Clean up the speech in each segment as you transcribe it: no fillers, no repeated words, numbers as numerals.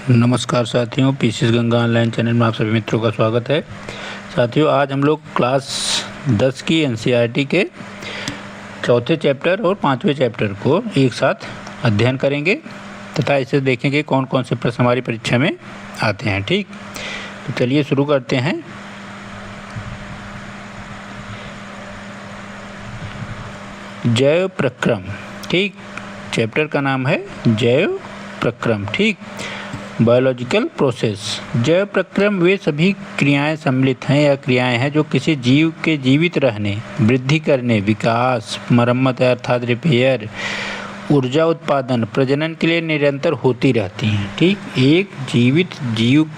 नमस्कार साथियों, PCS Ganga online channel में आप सभी मित्रों का स्वागत है। साथियों, आज हम लोग क्लास 10 की एनसीईआरटी के चौथे चैप्टर और पांचवें चैप्टर को एक साथ अध्ययन करेंगे तथा इसे देखेंगे कौन कौन से प्रश्न हमारी परीक्षा में आते हैं। ठीक, तो चलिए शुरू करते हैं। जैव प्रक्रम। ठीक, चैप्टर का नाम है जैव प्रक्रम। ठीक, बायोलॉजिकल प्रोसेस। जैव प्रक्रम वे सभी क्रियाएं सम्मिलित हैं या क्रियाएं हैं जो किसी जीव के जीवित रहने, वृद्धि करने, विकास, मरम्मत अर्थात रिपेयर, ऊर्जा उत्पादन, प्रजनन के लिए निरंतर होती रहती हैं। ठीक, एक जीवित जीव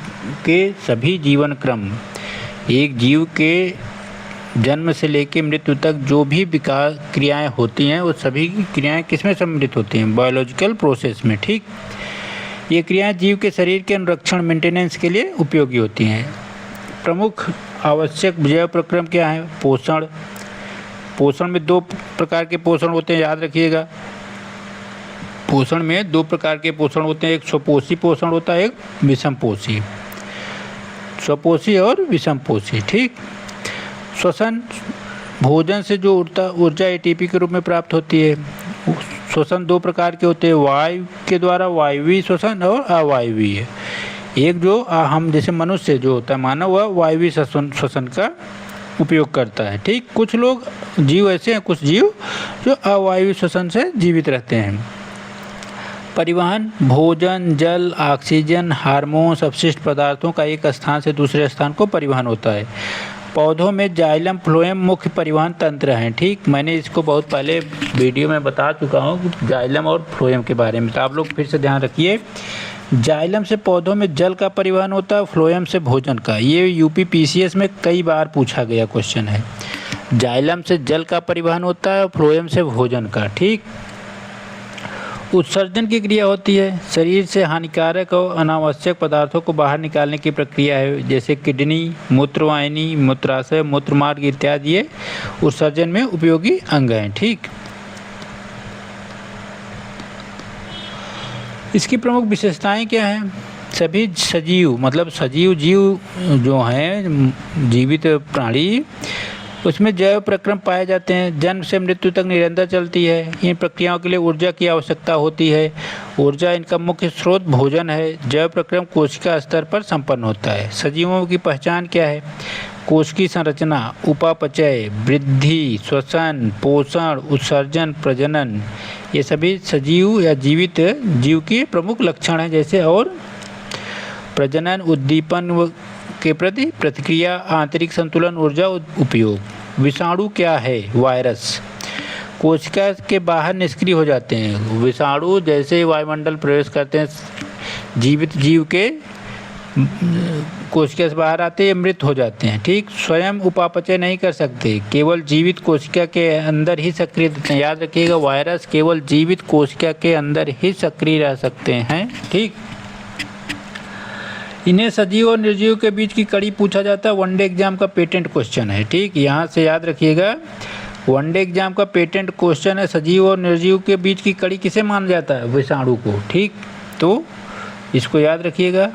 के सभी जीवन क्रम, एक जीव के जन्म से लेकर मृत्यु तक जो भी विकास क्रियाएं होती हैं वो सभी की क्रियाएं किसमें सम्मिलित होती हैं? बायोलॉजिकल प्रोसेस में। ठीक, ये क्रियाएं जीव के शरीर के अनुरक्षण, मेंटेनेंस के लिए उपयोगी होती हैं। प्रमुख आवश्यक जैव प्रक्रम क्या है? पोषण। पोषण में दो प्रकार के पोषण होते हैं, याद रखिएगा। पोषण में दो प्रकार के पोषण होते हैं, एक स्वपोषी पोषण होता है, एक विषमपोषी। स्वपोषी और विषमपोषी। ठीक, श्वसन, भोजन से जो ऊर्जा एटीपी के रूप में प्राप्त होती है। श्वसन दो प्रकार के होते हैं, वायु के द्वारा वायवीय श्वसन और अवायवीय। एक जो हम जैसे मनुष्य जो होता है मानव, वह वायवीय श्वसन का उपयोग करता है। ठीक, कुछ लोग जीव ऐसे हैं, कुछ जीव जो अवायवीय श्वसन से जीवित रहते हैं। परिवहन, भोजन, जल, ऑक्सीजन, हार्मोन्स, अपशिष्ट पदार्थों का एक स्थान से दूसरे स्थान को परिवहन होता है। पौधों में जाइलम, फ्लोएम मुख्य परिवहन तंत्र हैं। ठीक, मैंने इसको बहुत पहले वीडियो में बता चुका हूँ जाइलम और फ्लोएम के बारे में, तो आप लोग फिर से ध्यान रखिए। जाइलम से पौधों में जल का परिवहन होता है, फ्लोएम से भोजन का। ये यूपी पीसीएस में कई बार पूछा गया क्वेश्चन है। जाइलम से जल का परिवहन होता है और फ्लोएम से भोजन का। ठीक, उत्सर्जन की क्रिया होती है, शरीर से हानिकारक और अनावश्यक पदार्थों को बाहर निकालने की प्रक्रिया है, जैसे किडनी, मूत्रवाहिनी, मूत्राशय, मूत्रमार्ग इत्यादि ये उत्सर्जन में उपयोगी अंग हैं। ठीक, इसकी प्रमुख विशेषताएं क्या हैं? सभी सजीव, मतलब सजीव जीव जो हैं, जीवित प्राणी, उसमें जैव प्रक्रम पाए जाते हैं। जन्म से मृत्यु तक निरंतर चलती है। इन प्रक्रियाओं के लिए ऊर्जा की आवश्यकता होती है। ऊर्जा इनका मुख्य स्रोत भोजन है। जैव प्रक्रम कोशिका स्तर पर संपन्न होता है। सजीवों की पहचान क्या है? कोशिकीय संरचना, उपापचय, वृद्धि, श्वसन, पोषण, उत्सर्जन, प्रजनन, ये सभी सजीव या जीवित जीव के प्रमुख लक्षण हैं। जैसे और प्रजनन, उद्दीपन के प्रति प्रतिक्रिया, आंतरिक संतुलन, ऊर्जा उपयोग। विषाणु क्या है? वायरस कोशिका के बाहर निष्क्रिय हो जाते हैं। विषाणु जैसे वायुमंडल प्रवेश करते हैं, जीवित जीव के कोशिका से बाहर आते हैं, मृत हो जाते हैं। ठीक, स्वयं उपापचय नहीं कर सकते, केवल जीवित कोशिका के अंदर ही सक्रिय रहते हैं। याद रखिएगा, वायरस केवल जीवित कोशिका के अंदर ही सक्रिय रह सकते हैं। ठीक, इन्हें सजीव और निर्जीव के बीच की कड़ी पूछा जाता है। वनडे एग्जाम का पेटेंट क्वेश्चन है। ठीक, यहाँ से याद रखिएगा, वनडे एग्जाम का पेटेंट क्वेश्चन है, सजीव और निर्जीव के बीच की कड़ी किसे माना जाता है? विषाणु को। ठीक, तो इसको याद रखिएगा।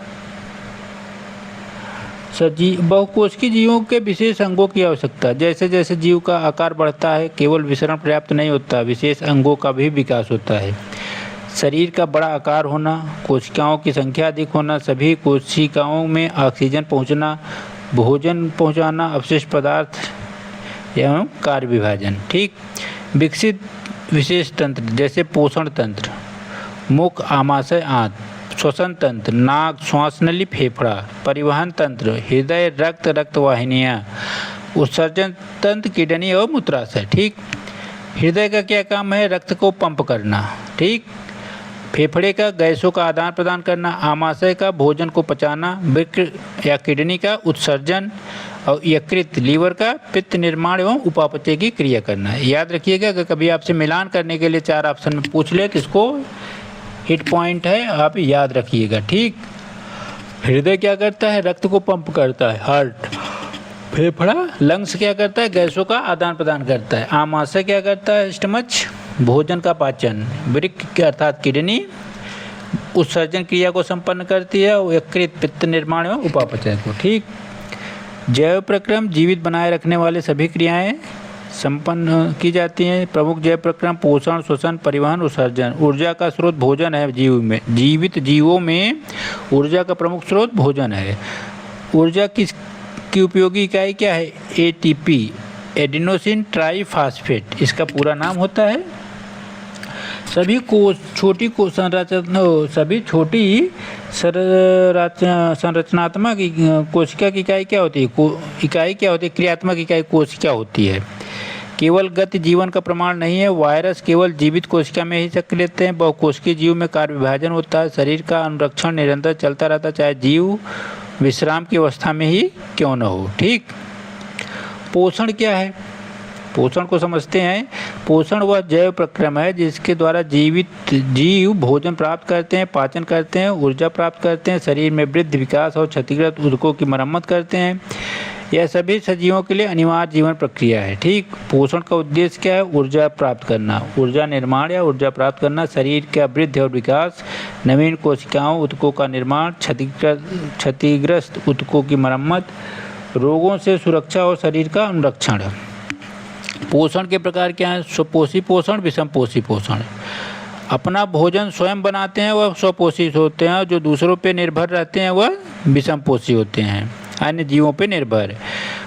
बहुकोशिकीय जीवों के विशेष अंगों की आवश्यकता। जैसे जैसे जीव का आकार बढ़ता है, केवल विसरण पर्याप्त नहीं होता, विशेष अंगों का भी विकास होता है। शरीर का बड़ा आकार होना, कोशिकाओं की संख्या अधिक होना, सभी कोशिकाओं में ऑक्सीजन पहुंचना, भोजन पहुंचाना, अपशिष्ट पदार्थ एवं कार्य विभाजन। ठीक, विकसित विशेष तंत्र जैसे पोषण तंत्र, मुख, आमाशय, आंत, श्वसन तंत्र, नाक, श्वासनली, फेफड़ा, परिवहन तंत्र, हृदय, रक्त, रक्तवाहिनियाँ, उत्सर्जन तंत्र, किडनी और मूत्राशय। ठीक, हृदय का क्या काम है? रक्त को पंप करना। ठीक, फेफड़े का गैसों का आदान प्रदान करना, आमाशय का भोजन को पचाना, वृक्क या किडनी का उत्सर्जन, और यकृत, लीवर का पित्त निर्माण एवं उपापचय की क्रिया करना। याद रखिएगा, अगर कभी आपसे मिलान करने के लिए 4 ऑप्शन में पूछ ले तो इसको हिट पॉइंट है, आप याद रखिएगा। ठीक, हृदय क्या करता है? रक्त को पंप करता है, हार्ट। फेफड़ा, लंग्स क्या करता है? गैसों का आदान प्रदान करता है। आमाशय क्या करता है? स्टमच, भोजन का पाचन। वृक्क अर्थात किडनी उत्सर्जन क्रिया को संपन्न करती है और यकृत पित्त निर्माण एवं उपापचय को। ठीक, जैव प्रक्रम जीवित बनाए रखने वाले सभी क्रियाएं संपन्न की जाती हैं। प्रमुख जैव प्रक्रम पोषण, श्वसन, परिवहन, उत्सर्जन। ऊर्जा का स्रोत भोजन है। जीवित जीवों में ऊर्जा का प्रमुख स्रोत भोजन है। ऊर्जा की उपयोगी इकाई क्या है? ATP, एडिनोसिन ट्राइफॉस्फेट इसका पूरा नाम होता है। सभी छोटी संरचनात्मक कोशिका की इकाई क्या होती है? क्रियात्मक इकाई कोशिका होती है। केवल गति जीवन का प्रमाण नहीं है। वायरस केवल जीवित कोशिका में ही सक्रिय लेते हैं। बहुकोशिकीय जीव में कार्य विभाजन होता है। शरीर का अनुरक्षण निरंतर चलता रहता है, चाहे जीव विश्राम की अवस्था में ही क्यों न हो। ठीक, पोषण क्या है? पोषण को समझते हैं। पोषण वह जैव प्रक्रम है जिसके द्वारा जीवित जीव भोजन प्राप्त करते हैं, पाचन करते हैं, ऊर्जा प्राप्त करते हैं, शरीर में वृद्धि, विकास और क्षतिग्रस्त ऊतकों की मरम्मत करते हैं। यह सभी सजीवों के लिए अनिवार्य जीवन प्रक्रिया है। ठीक, पोषण का उद्देश्य क्या है? ऊर्जा प्राप्त करना, ऊर्जा निर्माण या ऊर्जा प्राप्त करना, शरीर का वृद्धि और विकास, नवीन कोशिकाओं ऊतकों का निर्माण, क्षतिग्रस्त ऊतकों की मरम्मत, रोगों से सुरक्षा और शरीर का अनुरक्षण। पोषण के प्रकार क्या हैं? स्वपोषी पोषण, विषमपोषी पोषण। अपना भोजन स्वयं बनाते हैं वह स्वपोषी होते हैं, और जो दूसरों पे निर्भर रहते हैं वह विषमपोषी होते हैं, अन्य जीवों पे निर्भर।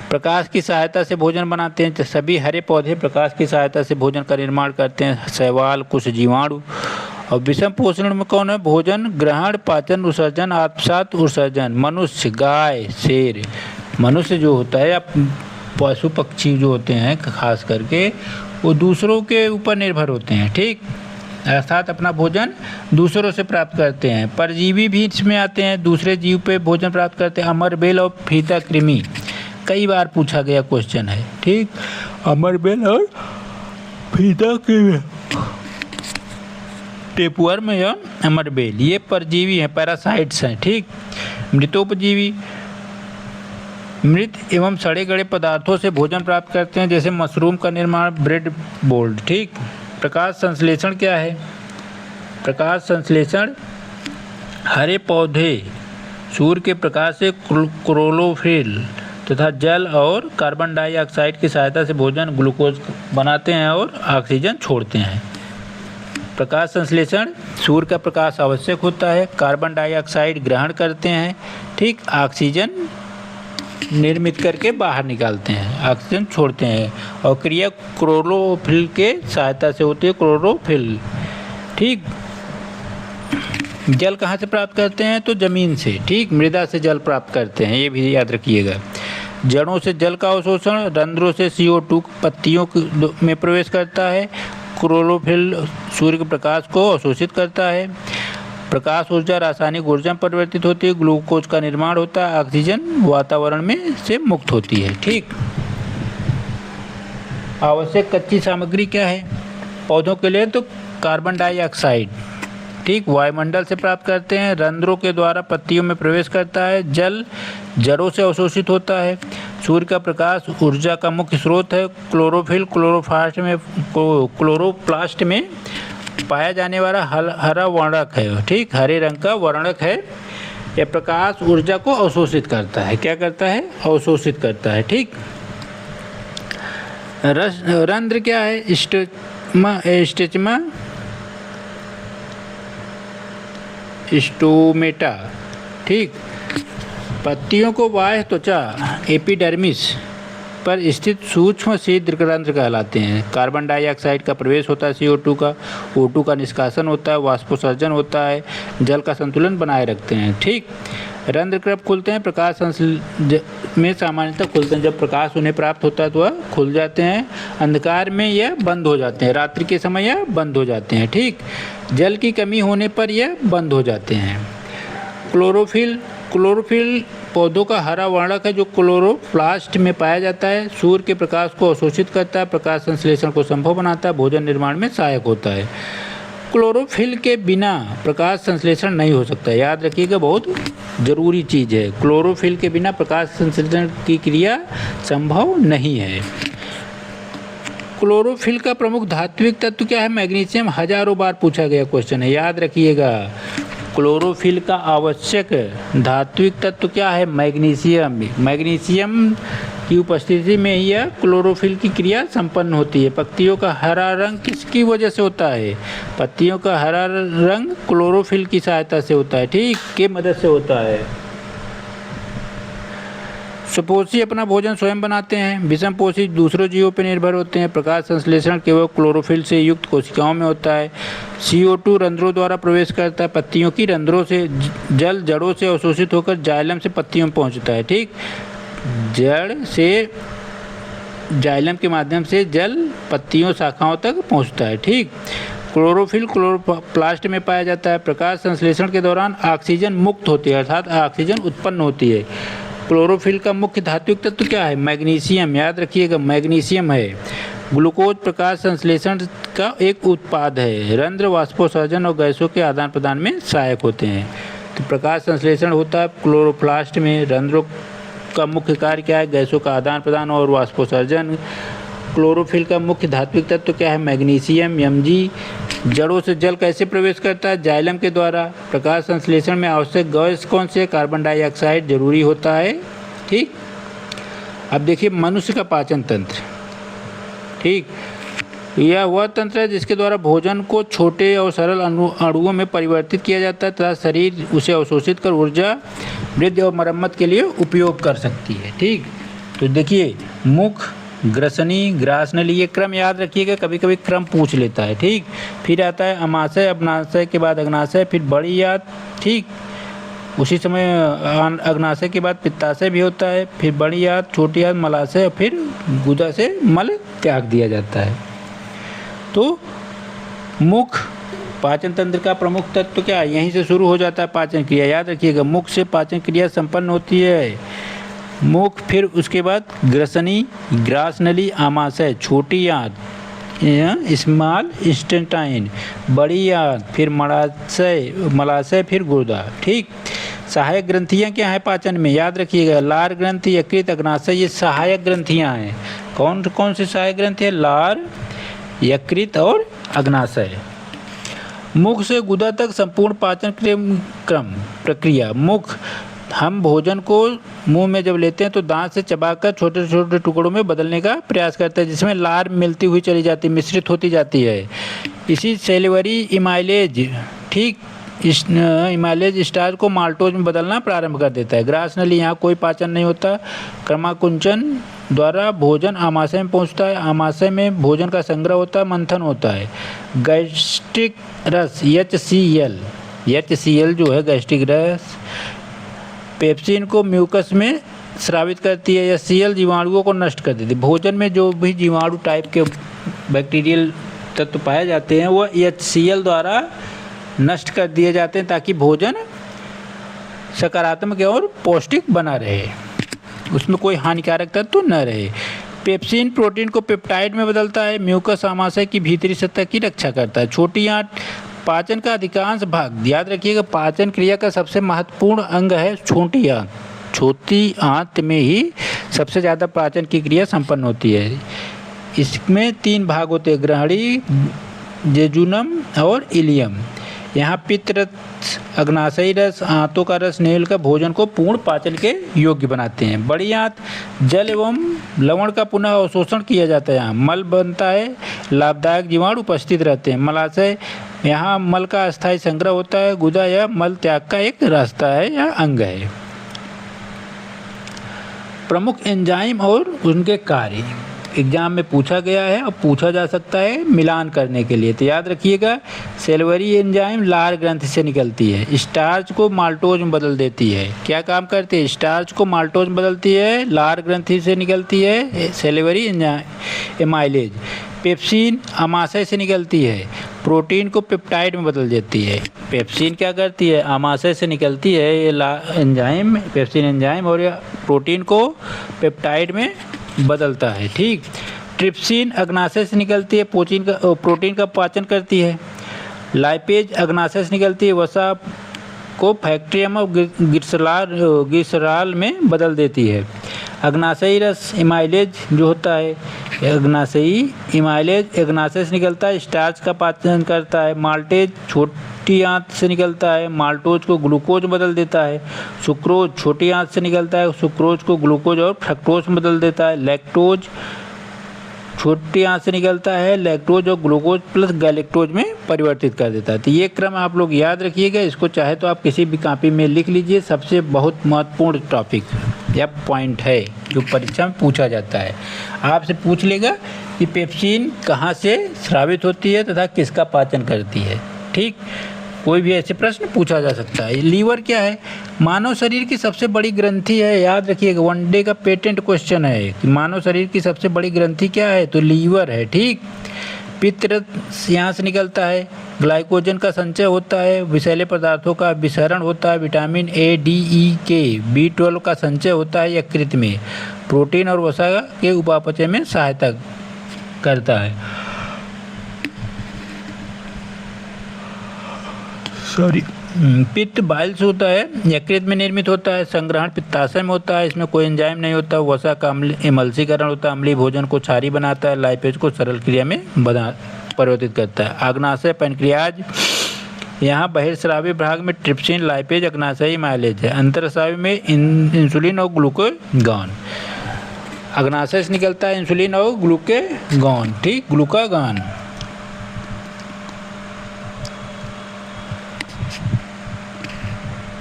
प्रकाश की सहायता से भोजन बनाते हैं। सभी हरे पौधे प्रकाश की सहायता से भोजन का निर्माण करते हैं, शैवाल, कुछ जीवाणु। और विषम पोषण में कौन है? भोजन ग्रहण, पाचन, उत्सर्जन, आत्मसात, उत्सर्जन। मनुष्य, गाय, शेर, मनुष्य जो होता है, पशु पक्षी जो होते हैं खास करके, वो दूसरों के ऊपर निर्भर होते हैं। ठीक, अर्थात अपना भोजन दूसरों से प्राप्त करते हैं। परजीवी भी इसमें आते हैं, दूसरे जीव पे भोजन प्राप्त करते हैं। अमरबेल और फीता कृमि कई बार पूछा गया क्वेश्चन है। ठीक, अमरबेल और फीता कृमि, टेपवर्म या अमरबेल, ये परजीवी हैं, पैरासाइट्स हैं। ठीक, मृतोपजीवी मृत एवं सड़े गले पदार्थों से भोजन प्राप्त करते हैं, जैसे मशरूम का निर्माण, ब्रेड बोल्ड। ठीक, प्रकाश संश्लेषण क्या है? प्रकाश संश्लेषण हरे पौधे सूर्य के प्रकाश से क्लोरोफिल तथा जल और कार्बन डाइऑक्साइड की सहायता से भोजन ग्लूकोज बनाते हैं और ऑक्सीजन छोड़ते हैं। प्रकाश संश्लेषण, सूर्य का प्रकाश आवश्यक होता है, कार्बन डाइऑक्साइड ग्रहण करते हैं। ठीक, ऑक्सीजन निर्मित करके बाहर निकालते हैं, ऑक्सीजन छोड़ते हैं, और क्रिया क्लोरोफिल के सहायता से होती है, क्लोरोफिल। ठीक, जल कहाँ से प्राप्त करते हैं? तो जमीन से। ठीक, मृदा से जल प्राप्त करते हैं, ये भी याद रखिएगा। जड़ों से जल का अवशोषण, रंध्रों से CO2 पत्तियों में प्रवेश करता है। क्लोरोफिल सूर्य के प्रकाश को अवशोषित करता है। प्रकाश ऊर्जा रासायनिक ऊर्जा में परिवर्तित होती है, ग्लूकोज का निर्माण होता है, ऑक्सीजन वातावरण में से मुक्त होती है। ठीक, आवश्यक कच्ची सामग्री क्या है पौधों के लिए? तो कार्बन डाइऑक्साइड। ठीक, वायुमंडल से प्राप्त करते हैं, रंध्रों के द्वारा पत्तियों में प्रवेश करता है, जल जड़ों से अवशोषित होता है। सूर्य का प्रकाश ऊर्जा का मुख्य स्रोत है। क्लोरोफिल क्लोरोप्लास्ट में पाया जाने वाला हरा वर्णक है। ठीक, हरे रंग का वर्णक है। यह प्रकाश ऊर्जा को अवशोषित करता है। क्या करता है? अवशोषित करता है। ठीक, रंध्र क्या है? स्टोमेटा। ठीक, पत्तियों को बाह्य त्वचा एपिडर्मिस पर स्थित सूक्ष्म शीत रंध्र कहलाते हैं। कार्बन डाइऑक्साइड का प्रवेश होता है, CO2 का, O2 का निष्कासन होता है, वाष्पोत्सर्जन होता है, जल का संतुलन बनाए रखते हैं। ठीक, रंध्र कब खुलते हैं? प्रकाश में सामान्यतः खुलते हैं। जब प्रकाश उन्हें प्राप्त होता है तो वह खुल जाते हैं, अंधकार में यह बंद हो जाते हैं, रात्रि के समय यह बंद हो जाते हैं। ठीक, जल की कमी होने पर यह बंद हो जाते हैं। क्लोरोफिल पौधों का हरा वर्णक है जो क्लोरोप्लास्ट में पाया जाता है। सूर्य के प्रकाश को अवशोषित करता है, प्रकाश संश्लेषण को संभव बनाता है, भोजन निर्माण में सहायक होता है। क्लोरोफिल के बिना प्रकाश संश्लेषण नहीं हो सकता। याद रखिएगा, बहुत ज़रूरी चीज़ है। क्लोरोफिल के बिना प्रकाश संश्लेषण की क्रिया संभव नहीं है। क्लोरोफिल का प्रमुख धात्विक तत्व क्या है? मैग्नीशियम। हजारों बार पूछा गया क्वेश्चन है, याद रखिएगा। क्लोरोफिल का आवश्यक धात्विक तत्व क्या है? मैग्नीशियम। मैग्नीशियम की उपस्थिति में ही यह क्लोरोफिल की क्रिया संपन्न होती है। पत्तियों का हरा रंग किसकी वजह से होता है? पत्तियों का हरा रंग क्लोरोफिल की सहायता से होता है, ठीक, के मदद से होता है। सुपोषी अपना भोजन स्वयं बनाते हैं, विषमपोषी दूसरों जीवों पर निर्भर होते हैं। प्रकाश संश्लेषण केवल क्लोरोफिल से युक्त कोशिकाओं में होता है। CO2 रंध्रों द्वारा प्रवेश करता है। पत्तियों की रंध्रों से जल जड़ों से अवशोषित होकर जाइलम से पत्तियों में पहुंचता है, ठीक। जड़ से जाइलम के माध्यम से जल पत्तियों शाखाओं तक पहुंचता है, ठीक। क्लोरोफिल क्लोरोप्लास्ट में पाया जाता है। प्रकाश संश्लेषण के दौरान ऑक्सीजन मुक्त होती है, अर्थात ऑक्सीजन उत्पन्न होती है। क्लोरोफिल का मुख्य धात्विक तत्व क्या है? मैग्नीशियम। याद रखिएगा, मैग्नीशियम है। ग्लूकोज प्रकाश संश्लेषण का एक उत्पाद है। रंध्र वाष्पोत्सर्जन और गैसों के आदान प्रदान में सहायक होते हैं। तो प्रकाश संश्लेषण होता है क्लोरोप्लास्ट में। रंध्रों का मुख्य कार्य क्या है? गैसों का आदान प्रदान और वाष्पोत्सर्जन। क्लोरोफिल का मुख्य धात्विक तत्व क्या है? मैग्नीशियम। Mg। जड़ों से जल कैसे प्रवेश करता है? जाइलम के द्वारा। प्रकाश संश्लेषण में आवश्यक गैस कौन से? कार्बन डाइऑक्साइड जरूरी होता है, ठीक। अब देखिए मनुष्य का पाचन तंत्र, ठीक। यह वह तंत्र है जिसके द्वारा भोजन को छोटे और सरल अणुओं में परिवर्तित किया जाता है तथा शरीर उसे अवशोषित कर ऊर्जा वृद्धि और मरम्मत के लिए उपयोग कर सकती है, ठीक। तो देखिए मुख, ग्रसनी, ग्रासनली, ये क्रम याद रखिएगा, कभी कभी क्रम पूछ लेता है, ठीक। फिर आता है अमाशय, अपनाशय के बाद अग्नाशय, फिर बड़ी आंत, ठीक। उसी समय अग्नाशय के बाद पित्ताशय भी होता है, फिर बड़ी आंत, छोटी आंत, मलाशय और फिर गुदा से मल त्याग दिया जाता है। तो मुख पाचन तंत्र का प्रमुख तत्व क्या है? यहीं से शुरू हो जाता है पाचन क्रिया, याद रखिएगा। मुख से पाचन क्रिया संपन्न होती है। मुख, फिर उसके बाद ग्रसनी, ग्रासनली, आमाशय, छोटी आंत, स्मॉल इंटेस्टाइन, बड़ी आंत, फिर मलाशय, फिर गुर्दा, ठीक। सहायक ग्रंथियां क्या है पाचन में? याद रखिएगा, लार ग्रंथि, यकृत, अग्नाशय, ये सहायक ग्रंथियां हैं। कौन कौन सी सहायक ग्रंथि है? लार, यकृत और अग्नाशय। मुख से गुदा तक संपूर्ण पाचन क्रम प्रक्रिया। मुख, हम भोजन को मुंह में जब लेते हैं तो दांत से चबाकर छोटे छोटे टुकड़ों में बदलने का प्रयास करते हैं, जिसमें लार मिलती हुई चली जाती है, मिश्रित होती जाती है। इसी सेलिवरी इमाइलेज, ठीक, इमाइलेज स्टार्च को माल्टोज में बदलना प्रारंभ कर देता है। ग्रासनली, यहाँ कोई पाचन नहीं होता। क्रमाकुंचन द्वारा भोजन आमाशय में पहुँचता है। आमाशय में भोजन का संग्रह होता है, मंथन होता है। गैस्ट्रिक रस, HCl जो है गैस्ट्रिक रस, पेप्सिन को म्यूकस में स्रावित करती है। HCl जीवाणुओं को नष्ट कर देती है। भोजन में जो भी जीवाणु टाइप के बैक्टीरियल तत्व पाए जाते हैं वह HCl द्वारा नष्ट कर दिए जाते हैं ताकि भोजन सकारात्मक और पौष्टिक बना रहे, उसमें कोई हानिकारक तत्व न रहे। पेप्सिन प्रोटीन को पेप्टाइड में बदलता है। म्यूकस आमाशय की भीतरी सतह की रक्षा करता है। छोटी आंत, पाचन का अधिकांश भाग, याद रखिएगा, पाचन क्रिया का सबसे महत्वपूर्ण अंग है छोटी आंत। छोटी आंत में ही सबसे ज़्यादा पाचन की क्रिया संपन्न होती है। इसमें 3 भाग होते हैं, ग्रहणी, जेजुनम और इलियम। यहाँ पित्त रस, अग्नाशयी रस, आंतों का रस नील का भोजन को पूर्ण पाचन के योग्य बनाते हैं। बड़ी आंत, जल एवं लवण का पुनः अवशोषण किया जाता है। यहाँ मल बनता है, लाभदायक जीवाणु उपस्थित रहते हैं। मलाशय, यहाँ मल का अस्थायी संग्रह होता है। गुदा या मल त्याग का एक रास्ता है या अंग है। प्रमुख एंजाइम और उनके कार्य एग्जाम में पूछा गया है और पूछा जा सकता है मिलान करने के लिए। तो याद रखिएगा, सेल्वरी एंजाइम लार ग्रंथि से निकलती है, स्टार्च को माल्टोज में बदल देती है। क्या काम करती है? स्टार्च को माल्टोज में बदलती है, लार ग्रंथि से निकलती है सेल्वरी एमाइलेज। पेप्सिन आमाशय से निकलती है, प्रोटीन को पेप्टाइड में बदल देती है। पेप्सिन क्या करती है? आमाशय से निकलती है ये एंजाइम, पेप्सिन एंजाइम, और यह प्रोटीन को पेप्टाइड में बदलता है, ठीक। ट्रिप्सिन अग्नाशय से निकलती है, प्रोटीन का पाचन करती है। लाइपेज अग्नाशय से निकलती है, वसा को फैक्ट्रियम और ग्लिसरॉल में बदल देती है। अग्नाशयी रस इमाइलेज जो होता है, अग्नाशयी इमाइलेज अग्नाशय से निकलता है, स्टार्च का पाचन करता है। माल्टेज छोटी आंत से निकलता है, माल्टोज को ग्लूकोज में बदल देता है, सुक्रोज छोटी आंत से निकलता है, सुक्रोज को ग्लूकोज और फ्रक्टोज में बदल देता है, लैक्टोज छोटी आंत से निकलता है, लैक्टोज और ग्लूकोज प्लस गैलेक्टोज में परिवर्तित कर देता है। तो ये क्रम आप लोग याद रखिएगा, इसको चाहे तो आप किसी भी कॉपी में लिख लीजिए। सबसे बहुत महत्वपूर्ण टॉपिक या पॉइंट है जो परीक्षा में पूछा जाता है। आपसे पूछ लेगा कि पेप्सिन कहाँ से स्रावित होती है तथा किसका पाचन करती है। ठीक, कोई भी ऐसे प्रश्न पूछा जा सकता है। लीवर क्या है? मानव शरीर की सबसे बड़ी ग्रंथि है। याद रखिएगा, वनडे का पेटेंट क्वेश्चन है कि मानव शरीर की सबसे बड़ी ग्रंथि क्या है, तो लीवर है। ठीक, पित्त यहाँ से निकलता है, ग्लाइकोजन का संचय होता है, विषैले पदार्थों का विसरण होता है, विटामिन ए, डी, ई, के, B12 का संचय होता है यकृत में, प्रोटीन और वसा के उपापचय में सहायता करता है। पित्त बाइल से होता है, यकृत में निर्मित होता है, संग्रहण पित्ताशय में होता है, इसमें कोई एंजाइम नहीं होता, वसा का एमल्सीकरण होता है, अम्लीय भोजन को क्षारीय बनाता है, लाइपेज को सरल क्रिया में परिवर्तित करता है। अग्नाशय पैनक्रियाज, यहाँ बहिर्स्रावी भाग में ट्रिप्सिन, लाइपेज, अग्नाशयी माइलेज है, अंतरस्रावी में इंसुलिन और ग्लूकागॉन। अग्नाशय से निकलता है इंसुलिन और ग्लूकागॉन। ठीक, ग्लूकागॉन।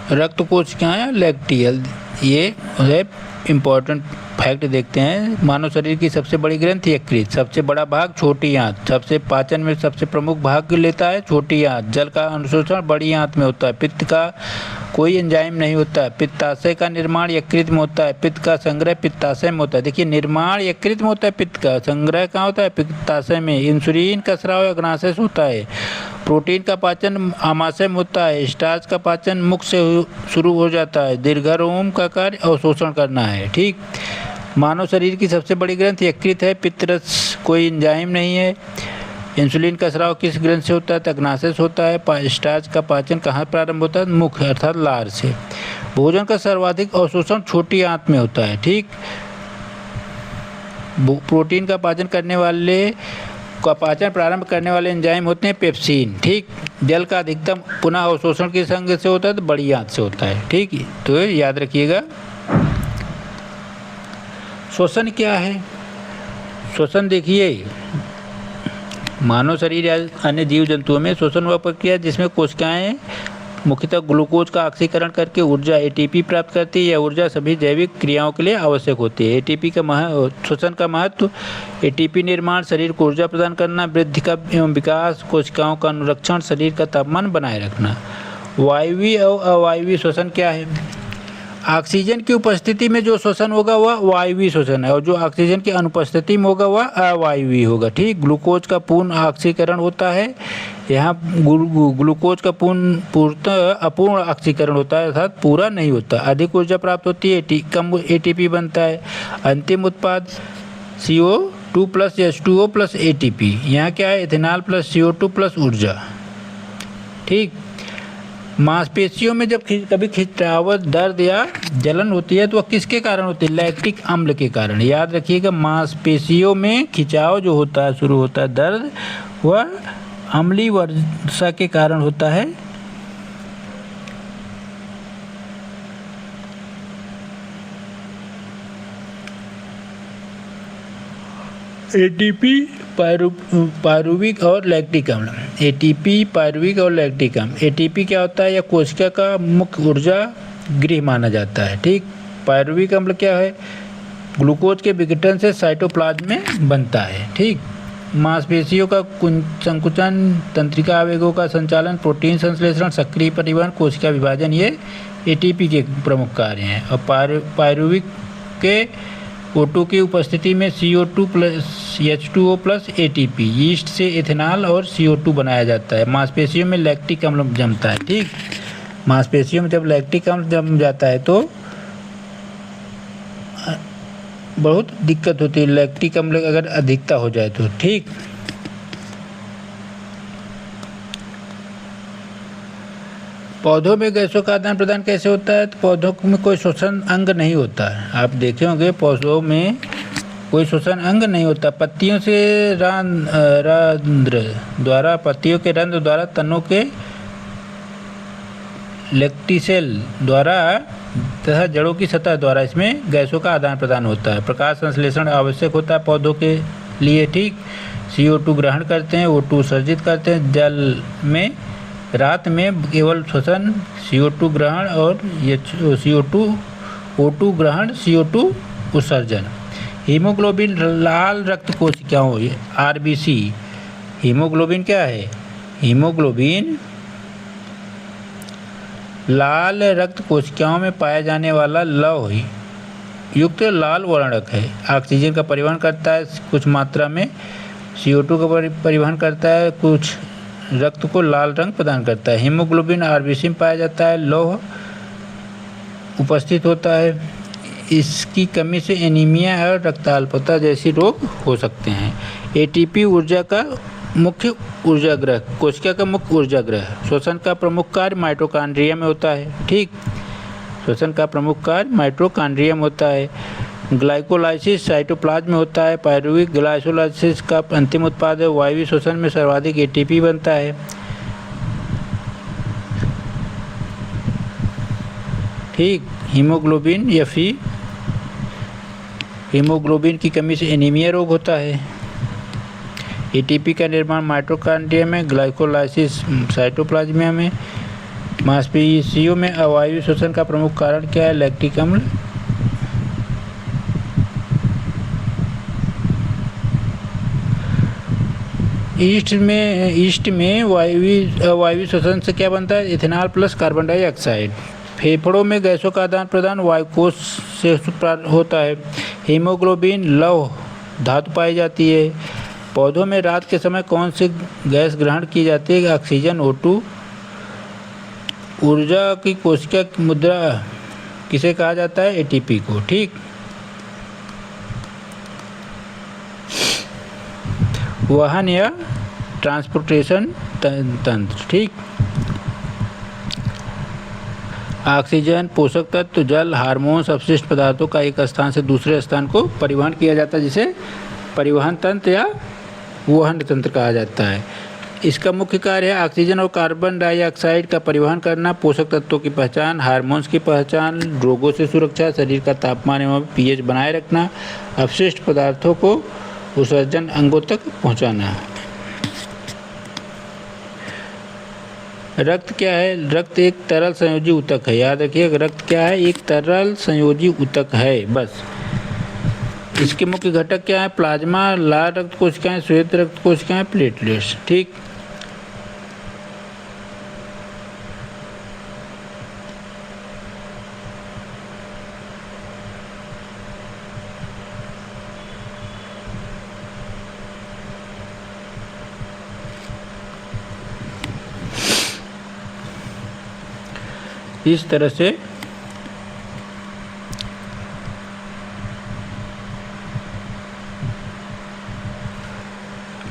रक्त कोशिकाएं लैक्टियल, ये है इम्पोर्टेंट फैक्ट। देखते हैं, मानव शरीर की सबसे बड़ी ग्रंथि यकृत, सबसे बड़ा भाग छोटी आंत, सबसे पाचन में सबसे प्रमुख भाग लेता है छोटी आंत, जल का अनुशोषण बड़ी आंत में होता है, पित्त का कोई एंजाइम नहीं होता है, पित्ताशय का निर्माण यकृत में होता है, पित्त का संग्रह पित्ताशय में होता है। देखिए, निर्माण यकृत में होता है, पित्त का संग्रह कहाँ होता है, पित्ताशय में। इंसुलिन का स्राव अग्नाशय से होता है, प्रोटीन का पाचन आमाशय में होता है, स्टार्च का पाचन मुख से शुरू हो जाता है, दीर्घारोम का कार्य अवशोषण करना है। ठीक, मानव शरीर की सबसे बड़ी ग्रंथि यकृत है, पित्तरस कोई एंजाइम नहीं है। इंसुलिन का स्राव किस ग्रंथ से होता है, अग्नाशय से होता है। स्टार्च का पाचन कहाँ प्रारंभ होता है, मुख अर्थात लार से। भोजन का सर्वाधिक अवशोषण छोटी आंत में होता है। ठीक, प्रोटीन का पाचन प्रारंभ करने वाले एंजाइम होते हैं पेप्सिन। ठीक, जल का अधिकतम पुनः अवशोषण किस अंग से होता है, तो बड़ी आंत से होता है। ठीक, तो याद रखिएगा। श्वसन क्या है? श्वसन देखिए, मानव शरीर या अन्य जीव जंतुओं में श्वसन वह प्रक्रिया जिसमें कोशिकाएं मुख्यतः ग्लूकोज का ऑक्सीकरण करके ऊर्जा ATP प्राप्त करती है। यह ऊर्जा सभी जैविक क्रियाओं के लिए आवश्यक होती है। ATP का श्वसन का महत्व: ATP निर्माण, शरीर को ऊर्जा प्रदान करना, वृद्धि का एवं विकास, कोशिकाओं का अनुरक्षण, शरीर का तापमान बनाए रखना। वायवीय और अवायवीय श्वसन क्या है? ऑक्सीजन की उपस्थिति में जो श्वसन होगा वह वायवीय श्वसन है, और जो ऑक्सीजन की अनुपस्थिति में होगा वह अवायवीय होगा। ठीक, ग्लूकोज का पूर्ण ऑक्सीकरण होता है, यहाँ ग्लूकोज का पूर्णतः अपूर्ण ऑक्सीकरण होता है, अर्थात पूरा नहीं होता। अधिक ऊर्जा प्राप्त होती है, कम ATP बनता है। अंतिम उत्पाद CO2 plus H2O plus ATP, यहाँ क्या है, इथेनॉल प्लस CO2 प्लस ऊर्जा। ठीक, मांसपेशियों में जब कभी खिंचाव, दर्द या जलन होती है तो वह किसके कारण होती है, लैक्टिक अम्ल के कारण। याद रखिएगा, मांसपेशियों में खिंचाव जो होता है, शुरू होता है दर्द, वह अम्लीय वर्षा के कारण होता है। ATP पायरुविक और लैक्टिक अम्ल। ATP पायरुविक और लैक्टिक अम्ल। ATP क्या होता है, यह कोशिका का मुख्य ऊर्जा गृह माना जाता है। ठीक, पायरुविक अम्ल क्या है, ग्लूकोज के विघटन से साइटोप्लाज्म में बनता है। ठीक, मांसपेशियों का संकुचन, तंत्रिका आवेगों का संचालन, प्रोटीन संश्लेषण, सक्रिय परिवहन, कोशिका विभाजन, ये ATP के प्रमुख कार्य हैं। और पायरुविक के O2 की उपस्थिति में CO2 plus H2O plus ATP, yeast से इथेनॉल और CO2 बनाया जाता है। मांसपेशियों में लैक्टिक अम्ल जमता है। ठीक, मांसपेशियों में जब लैक्टिक अम्ल जम जाता है तो बहुत दिक्कत होती है, लैक्टिक अम्ल अगर अधिकता हो जाए तो। ठीक, पौधों में गैसों का आदान प्रदान कैसे होता है, तो पौधों में कोई श्वसन अंग नहीं होता है। आप देखे होंगे, पौधों में कोई श्वसन अंग नहीं होता। पत्तियों से रंध्र द्वारा, पत्तियों के रंध्र द्वारा तनों के लेक्टिसेल द्वारा तथा जड़ों की सतह द्वारा इसमें गैसों का आदान प्रदान होता है। प्रकाश संश्लेषण आवश्यक होता है पौधों के लिए, ठीक। CO2 ग्रहण करते हैं, O2 उत्सर्जित करते हैं। जल में रात में केवल श्वसन, CO2 ग्रहण और O2 ग्रहण, CO2 उत्सर्जन। हीमोग्लोबिन लाल रक्त कोशिकाओं RBC। हीमोग्लोबिन क्या है? हीमोग्लोबिन लाल रक्त कोशिकाओं में पाया जाने वाला लौह युक्त लाल वर्णक है। ऑक्सीजन का परिवहन करता है कुछ मात्रा में, CO2 का परिवहन करता है, कुछ रक्त को लाल रंग प्रदान करता है। हीमोग्लोबिन RBC में पाया जाता है, लौह उपस्थित होता है। इसकी कमी से एनीमिया और रक्ताल्पता जैसी रोग हो सकते हैं। ATP ऊर्जा का मुख्य ऊर्जा ग्रह, कोशिका का मुख्य ऊर्जा ग्रह। श्वसन का प्रमुख कार्य माइटोकॉन्ड्रिया में होता है, ठीक। श्वसन का प्रमुख कार्य माइटोकॉन्ड्रिया में होता है। ग्लाइकोलाइसिस साइटोप्लाज्म में होता है। पायरुविक ग्लाइकोलाइसिस का अंतिम उत्पाद है। वायवीय श्वसन में सर्वाधिक ATP बनता है, ठीक। हीमोग्लोबिन Fe, हीमोग्लोबिन की कमी से एनीमिया रोग होता है। ATP का निर्माण माइटोकॉन्ड्रिया में, ग्लाइकोलाइसिस साइटोप्लाज्म में। मांसपेशियों में अवायवीय श्वसन का प्रमुख कारण क्या है? लैक्टिक अम्ल। ईस्ट में अवायवीय श्वसन से क्या बनता है? Ethanol plus carbon dioxide. फेफड़ों में गैसों का आदान प्रदान वायुकोश से होता है। हीमोग्लोबिन लौह धातु पाई जाती है। पौधों में रात के समय कौन सी गैस ग्रहण की जाती है? Oxygen, O2। ऊर्जा की कोशिका की मुद्रा किसे कहा जाता है? ATP को, ठीक। वाहन या ट्रांसपोर्टेशन तंत्र, ठीक। ऑक्सीजन, पोषक तत्व, जल, हार्मोन्स, अपशिष्ट पदार्थों का एक स्थान से दूसरे स्थान को परिवहन किया जाता है, जिसे परिवहन तंत्र या वहन तंत्र कहा जाता है। इसका मुख्य कार्य है ऑक्सीजन और कार्बन डाइऑक्साइड का परिवहन करना, पोषक तत्वों की पहचान, हार्मोन्स की पहचान, रोगों से सुरक्षा, शरीर का तापमान एवं pH बनाए रखना, अपशिष्ट पदार्थों को उत्सर्जन अंगों तक पहुंचाना। रक्त क्या है? रक्त एक तरल संयोजी ऊतक है। याद रखिए, रक्त क्या है? एक तरल संयोजी ऊतक है, बस। इसके मुख्य घटक क्या है? प्लाज्मा, लाल रक्त कोशिकाएं, श्वेत रक्त कोशिकाएं, प्लेटलेट्स, ठीक। इस तरह से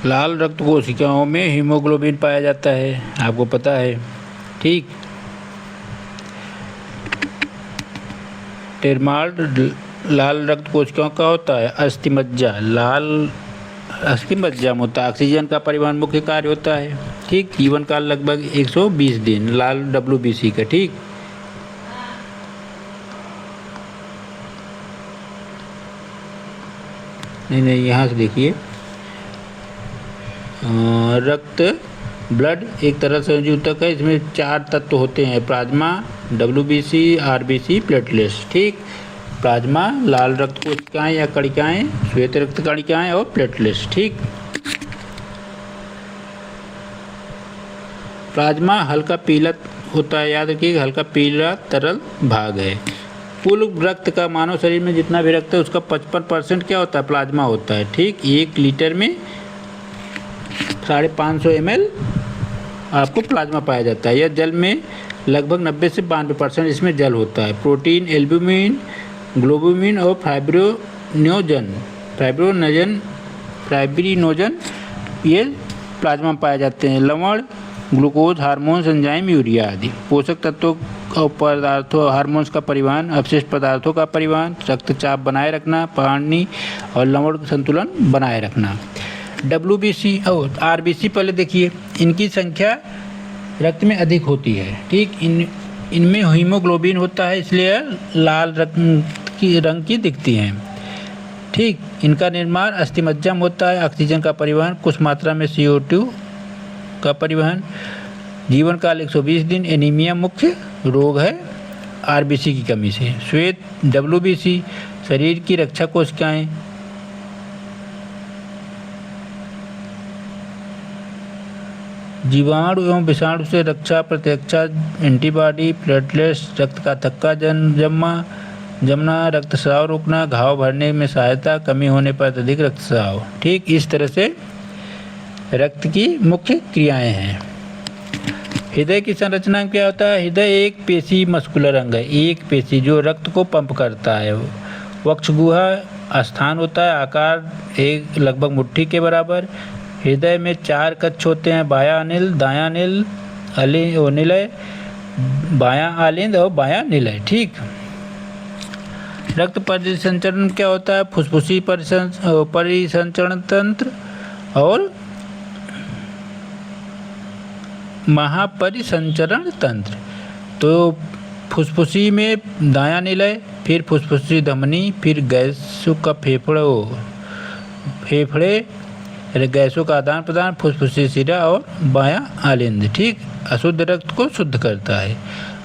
लाल रक्त कोशिकाओं में हीमोग्लोबिन पाया जाता है, आपको पता है, ठीक। टेरमाल्ड लाल रक्त कोशिकाओं का होता है। अस्थिमज्जा लाल अस्थिमज्जा में होता है। ऑक्सीजन का परिवहन मुख्य कार्य होता है, ठीक। जीवन काल लगभग 120 दिन। लाल WBC का, ठीक। नहीं, यहाँ से देखिए, रक्त ब्लड एक तरह से संयोजी ऊतक है। इसमें 4 तत्व होते हैं: प्लाज्मा, WBC, RBC, प्लेटलेट्स, ठीक। प्लाज्मा लाल रक्त कोशिकाएं या कणिकाएं, श्वेत रक्त कणिकाएं और प्लेटलेट्स, ठीक। प्लाज्मा हल्का पीला होता है, याद रखिए, हल्का पीला तरल भाग है। कुल रक्त का मानव शरीर में जितना भी रक्त है उसका 55% क्या होता है? प्लाज्मा होता है, ठीक। 1 लीटर में 550 ml आपको प्लाज्मा पाया जाता है। यह जल में लगभग 90 से 92% इसमें जल होता है। प्रोटीन, एल्ब्यूमिन, ग्लोबुमिन और फाइब्रिनोजन ये प्लाज्मा में पाए जाते हैं। लवण, ग्लूकोज, हार्मोन्स, एंजाइम, यूरिया आदि। पोषक तत्वों और पदार्थों, हार्मोन्स का परिवहन, अपशिष्ट पदार्थों का परिवहन, रक्तचाप बनाए रखना, पानी और लवण संतुलन बनाए रखना। WBC और RBC पहले देखिए, इनकी संख्या रक्त में अधिक होती है, ठीक। इनमें हीमोग्लोबिन होता है, इसलिए लाल रंग की दिखती हैं। ठीक, इनका निर्माण अस्थिमज्जा में होता है। ऑक्सीजन का परिवहन, कुछ मात्रा में CO2 का परिवहन। जीवन काल 120 दिन। एनीमिया मुख्य रोग है RBC की कमी से। श्वेत WBC शरीर की रक्षा कोशिकाएं। जीवाणु एवं विषाणु से रक्षा, प्रतिरक्षा, एंटीबॉडी, प्लेटलेट्स, रक्त का थक्का जमना, रक्तस्राव रोकना, घाव भरने में सहायता, कमी होने पर अत्यधिक रक्तस्राव। ठीक, इस तरह से रक्त की मुख्य क्रियाएं हैं। हृदय की संरचना क्या होता है? हृदय एक पेशी मस्कुलर अंग है, एक पेशी जो रक्त को पंप करता है। वक्षगुहा स्थान होता है, आकार एक लगभग मुट्ठी के बराबर। हृदय में 4 कक्ष होते हैं, बायां अनिल, दायां निलय, बायां आलिंद और बायां निलय। ठीक, रक्त परिसंचरण क्या होता है? फुसफुसी परिसंचरण तंत्र और महापरिसंचरण तंत्र। तो फुसफुसी में दायां निलय, फिर फुसफुसी धमनी, फिर गैसों का फेफड़े गैसों का आदान प्रदान, फुसफुसी सिरा और बायां आलिंद। ठीक, अशुद्ध रक्त को शुद्ध करता है।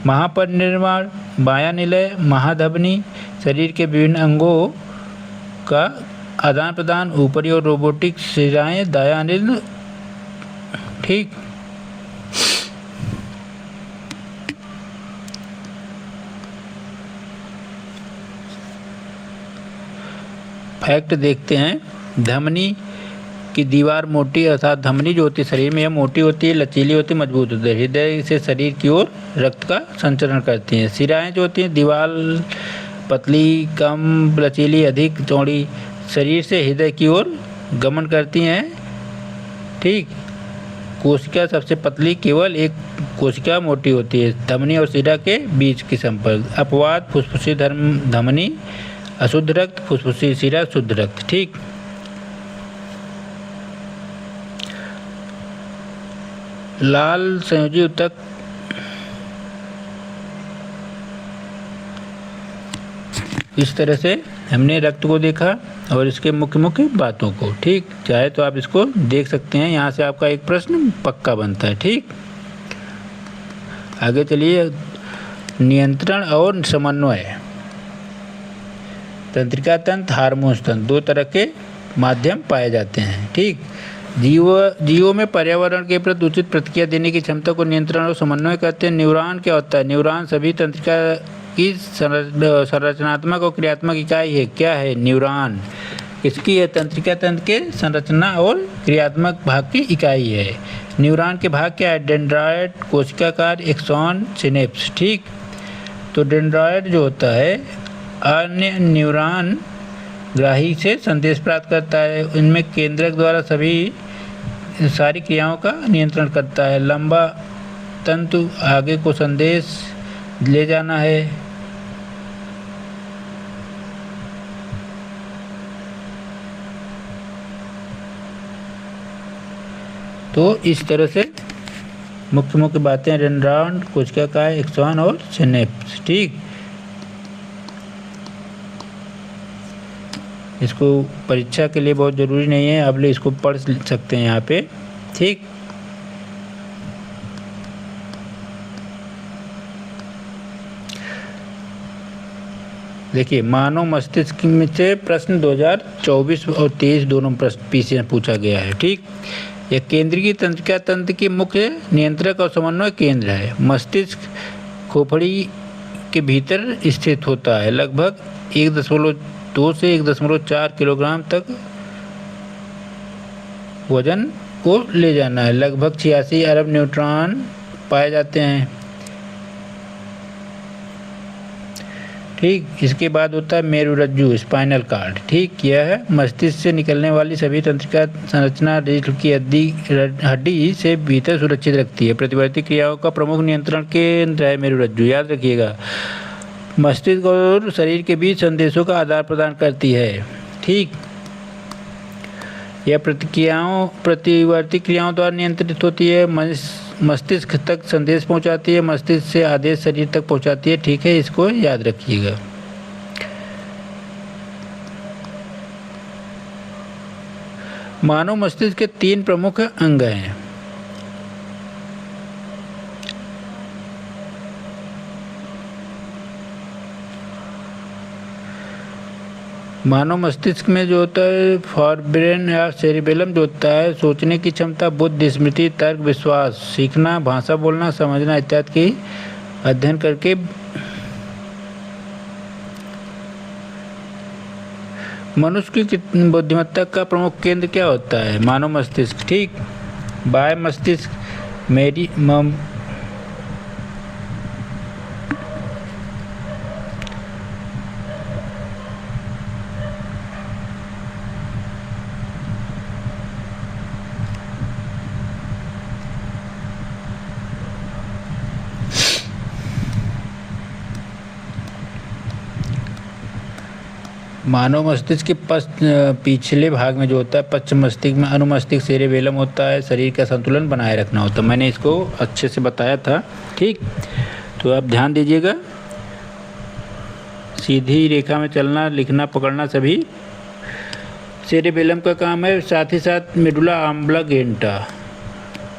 महापरिनिर्माण, बायां निलय, महाधमनी, शरीर के विभिन्न अंगों का आदान प्रदान, ऊपरी और रोबोटिक सिराएं, दायां आलिंद। ठीक, फैक्ट देखते हैं। धमनी की दीवार मोटी, अर्थात धमनी जो होती है शरीर में, यह मोटी होती है, लचीली होती है, मजबूत होती है। हृदय से शरीर की ओर रक्त का संचरण करती हैं। सिराएं जो होती हैं दीवार पतली, कम लचीली, अधिक चौड़ी, शरीर से हृदय की ओर गमन करती हैं। ठीक, कोशिका सबसे पतली, केवल एक कोशिका मोटी होती है। धमनी और सिरा के बीच की संपर्क। अपवाद फुसफुसी धमनी अशुद्ध रक्त, फुसफुसी सिरा शुद्ध रक्त। ठीक, लाल संयोजी ऊतक इस तरह से हमने रक्त को देखा और इसके मुख्य बातों को। ठीक, चाहे तो आप इसको देख सकते हैं, यहाँ से आपका एक प्रश्न पक्का बनता है। ठीक, आगे चलिए। नियंत्रण और समन्वय। तंत्रिका तंत्र, हार्मोन्स तंत्र, 2 तरह के माध्यम पाए जाते हैं। ठीक, जीवों में पर्यावरण के प्रति उचित प्रतिक्रिया देने की क्षमता को नियंत्रण और समन्वय कहते हैं। न्यूरॉन क्या होता है? न्यूरॉन सभी तंत्रिका की संरचनात्मक और क्रियात्मक इकाई है। क्या है? न्यूरॉन इसकी है तंत्रिका तंत्र के संरचना और क्रियात्मक भाग की इकाई है। न्यूरॉन के भाग क्या है? डेंड्राइट, कोशिकाकार, एक्सॉन, सिनेप्स। ठीक, तो डेंड्राइट जो होता है अन्य न्यूरॉन ग्राही से संदेश प्राप्त करता है। इनमें केंद्रक द्वारा सारी क्रियाओं का नियंत्रण करता है। लंबा तंतु आगे को संदेश ले जाना है। तो इस तरह से मुख्य बातें डेंड्रान, कोशिकाकार, एक्सॉन और सिनेप्स। ठीक, इसको परीक्षा के लिए बहुत ज़रूरी नहीं है, आप लोग इसको पढ़ सकते हैं यहाँ पे। ठीक, देखिए मानव मस्तिष्क में से प्रश्न 2024 और 23 दोनों प्रश्न पीछे में पूछा गया है। ठीक, यह केंद्रीय तंत्रिका तंत्र की मुख्य नियंत्रक और समन्वय केंद्र है। मस्तिष्क खोपड़ी के भीतर स्थित होता है। लगभग 1.2 से 1.4 किलोग्राम तक वजन को ले जाना है। लगभग 86 अरब न्यूट्रॉन पाए जाते हैं। ठीक, इसके बाद होता है मेरुरज्जु, स्पाइनल कार्ड। ठीक, यह है मस्तिष्क से निकलने वाली सभी तंत्रिका संरचना रीढ़ की हड्डी से भीतर सुरक्षित रखती है। प्रतिवर्ती क्रियाओं का प्रमुख नियंत्रण केंद्र है मेरुरज्जु, याद रखिएगा। मस्तिष्क और शरीर के बीच संदेशों का आदान प्रदान करती है। ठीक, यह प्रतिवर्ती क्रियाओं द्वारा नियंत्रित होती है। मस्तिष्क तक संदेश पहुंचाती है, मस्तिष्क से आदेश शरीर तक पहुंचाती है। ठीक है, इसको याद रखिएगा। मानव मस्तिष्क के 3 प्रमुख अंग हैं। मानव मस्तिष्क में जो होता है फॉरब्रेन या सेरिबेलम जो होता है, सोचने की क्षमता, बुद्धि, स्मृति, तर्क, विश्वास, सीखना, भाषा बोलना, समझना इत्यादि की अध्ययन करके मनुष्य की बुद्धिमत्ता का प्रमुख केंद्र क्या होता है? मानव मस्तिष्क। ठीक, बाह्य मस्तिष्क मानव मस्तिष्क के पिछले भाग में जो होता है पश्चिम मस्तिष्क में अनुमस्तिष्क सेरेबेलम होता है, शरीर का संतुलन बनाए रखना होता है। मैंने इसको अच्छे से बताया था। ठीक, तो आप ध्यान दीजिएगा। सीधी रेखा में चलना, लिखना, पकड़ना सभी सेरेबेलम का काम है। साथ ही साथ मेडुला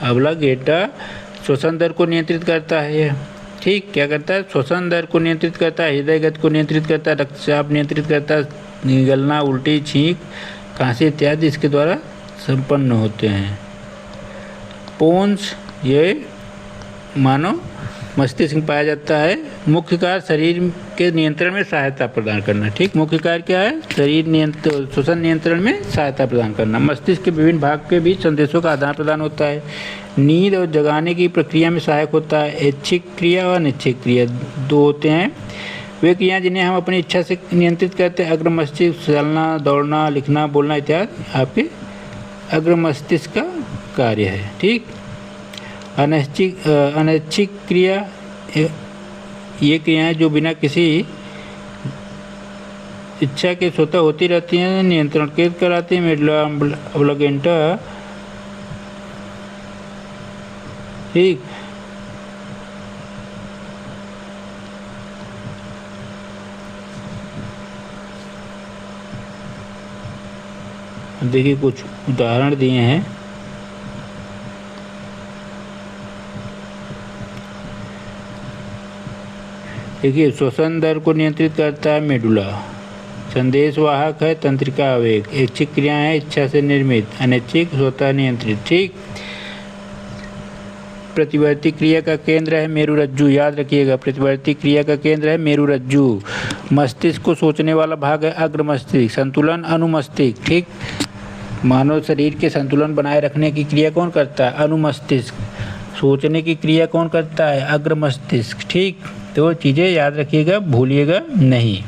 ऑब्लांगेटा श्वसन दर को नियंत्रित करता है। ठीक, क्या करता है? श्वसन दर को नियंत्रित करता है, हृदय गति को नियंत्रित करता है, रक्तचाप नियंत्रित करता है, निगलना, उल्टी, छींक, खांसी इत्यादि इसके द्वारा संपन्न होते हैं। पोन्स ये मानव मस्तिष्क में पाया जाता है। मुख्य कार्य शरीर के नियंत्रण में सहायता प्रदान करना। ठीक, मुख्य कार्य क्या है? शरीर नियंत्रण, श्वसन नियंत्रण में सहायता प्रदान करना। मस्तिष्क के विभिन्न भाग के बीच संदेशों का आदान प्रदान होता है। नींद और जगाने की प्रक्रिया में सहायक होता है। ऐच्छिक क्रिया और अनैच्छिक क्रिया 2 होते हैं। वे क्रियाएं जिन्हें हम अपनी इच्छा से नियंत्रित करते हैं। अग्र मस्तिष्क चलना, दौड़ना, लिखना, बोलना इत्यादि आपके अग्र मस्तिष्क का कार्य है। ठीक, अनैच्छिक क्रिया ये क्रियाएं जो बिना किसी इच्छा के स्वतः होती रहती हैं, नियंत्रण कैद कराती हैं। Medulla oblongata. ठीक, देखिए कुछ उदाहरण दिए हैं। देखिए, श्वसन दर को नियंत्रित करता है मेडुला। संदेशवाहक है तंत्रिका आवेग। ऐच्छिक क्रियाएं हैं इच्छा से निर्मित, अनैच्छिक स्वतः नियंत्रित। ठीक, प्रतिवर्ती क्रिया का केंद्र है मेरुरज्जु। याद रखिएगा, प्रतिवर्ती क्रिया का केंद्र है मेरुरज्जु। मस्तिष्क को सोचने वाला भाग है अग्र मस्तिष्क। संतुलन अनुमस्तिष्क। ठीक, मानव शरीर के संतुलन बनाए रखने की क्रिया कौन करता है? अनुमस्तिष्क। सोचने की क्रिया कौन करता है? अग्र मस्तिष्क। ठीक, तो चीज़ें याद रखिएगा, भूलिएगा नहीं।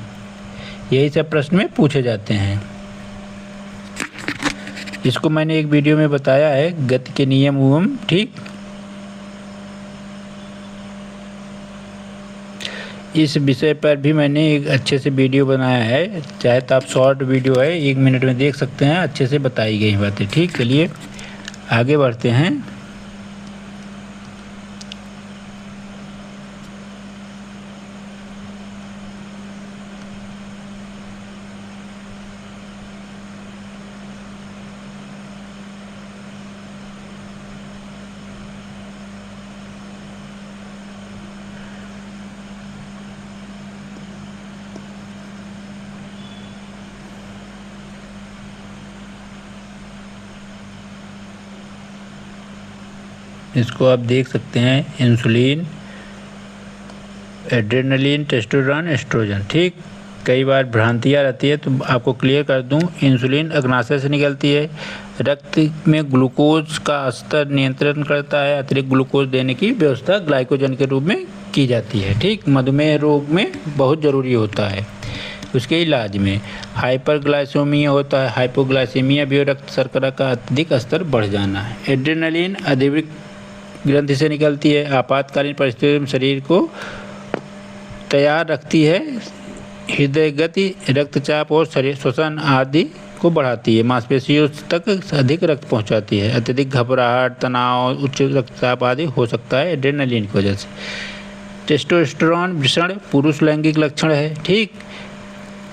यही सब प्रश्न में पूछे जाते हैं। इसको मैंने एक वीडियो में बताया है, गति के नियम उयम। ठीक, इस विषय पर भी मैंने एक अच्छे से वीडियो बनाया है। चाहे तो आप शॉर्ट वीडियो है, 1 मिनट में देख सकते हैं। अच्छे से बताई गई बातें। ठीक, चलिए आगे बढ़ते हैं। इसको आप देख सकते हैं। Insulin, adrenaline, testosterone, oestrogen. ठीक, कई बार भ्रांतियाँ रहती है, तो आपको क्लियर कर दूं। इंसुलिन अग्नाशय से निकलती है, रक्त में ग्लूकोज का स्तर नियंत्रण करता है। अतिरिक्त ग्लूकोज देने की व्यवस्था ग्लाइकोजन के रूप में की जाती है। ठीक, मधुमेह रोग में बहुत ज़रूरी होता है। उसके इलाज में हाइपरग्लाइसेमिया होता है, हाइपोग्लाइसेमिया भी, रक्त शर्करा का अत्यधिक स्तर बढ़ जाना है। एड्रेनलिन अधिक ग्रंथि से निकलती है, आपातकालीन परिस्थितियों में शरीर को तैयार रखती है। हृदय गति, रक्तचाप और शरीर श्वसन आदि को बढ़ाती है, मांसपेशियों तक अधिक रक्त पहुंचाती है, अत्यधिक घबराहट, तनाव, उच्च रक्तचाप आदि हो सकता है एड्रेनालिन की वजह से। टेस्टोस्टेरोन वृषण पुरुष लैंगिक लक्षण है, ठीक।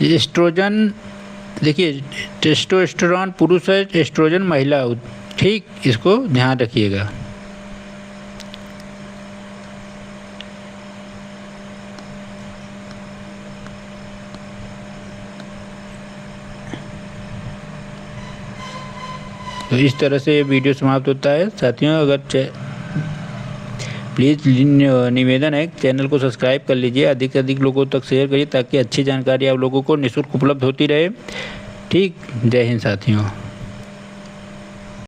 एस्ट्रोजन, देखिए टेस्टोस्टेरोन पुरुष है, एस्ट्रोजन महिला, ठीक, इसको ध्यान रखिएगा। तो इस तरह से ये वीडियो समाप्त होता है साथियों। अगर प्लीज़ निवेदन है चैनल को सब्सक्राइब कर लीजिए, अधिक से अधिक लोगों तक शेयर करिए ताकि अच्छी जानकारी आप लोगों को निःशुल्क उपलब्ध होती रहे, ठीक। जय हिंद साथियों।